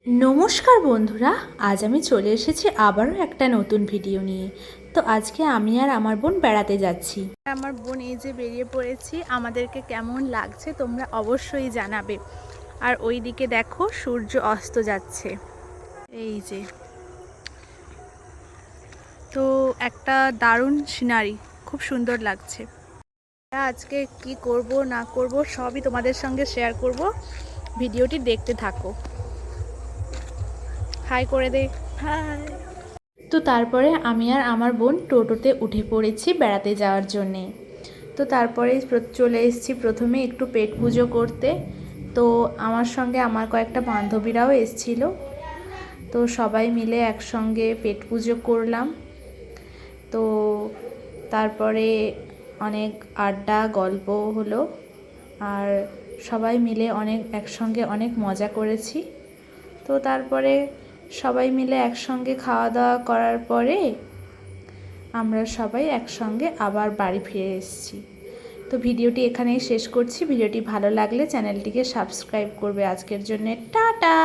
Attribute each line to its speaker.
Speaker 1: নমস্কার বন্ধুরা, আজ আমি চলে এসেছি আবারও একটা নতুন ভিডিও নিয়ে। তো আজকে আমি আর আমার বোন বেড়াতে যাচ্ছি। আমার বোন এই যে বেরিয়ে পড়েছি, আমাদেরকে কেমন লাগছে তোমরা অবশ্যই জানাবে। আর ওই দিকে দেখো সূর্য অস্ত যাচ্ছে, এই যে। তো একটা দারুণ সিনারি, খুব সুন্দর লাগছে। আজকে কি করব না করব সবই তোমাদের সঙ্গে শেয়ার করব, ভিডিওটি দেখতে থাকো। হাই করে দে, হাই। তো তারপরে আমি আর আমার বোন টোটোতে উঠে পড়েছি বেড়াতে যাওয়ার জন্যে। তো তারপরে চলে এসেছি প্রথমে একটু পেট পুজো করতে। তো আমার সঙ্গে আমার কয়েকটা বান্ধবীরাও এসেছিল। তো সবাই মিলে একসঙ্গে পেট পুজো করলাম। তো তারপরে অনেক আড্ডা গল্প হলো, আর সবাই মিলে একসঙ্গে অনেক মজা করেছি। তো তারপরে সবাই মিলে একসঙ্গে খাওয়া দাওয়া করার পরে আমরা সবাই একসঙ্গে আবার বাড়ি ফিরে এসেছি। তো ভিডিওটি এখানেই শেষ করছি। ভিডিওটি ভালো লাগলে চ্যানেলটিকে সাবস্ক্রাইব করবে। আজকের জন্য টাটা।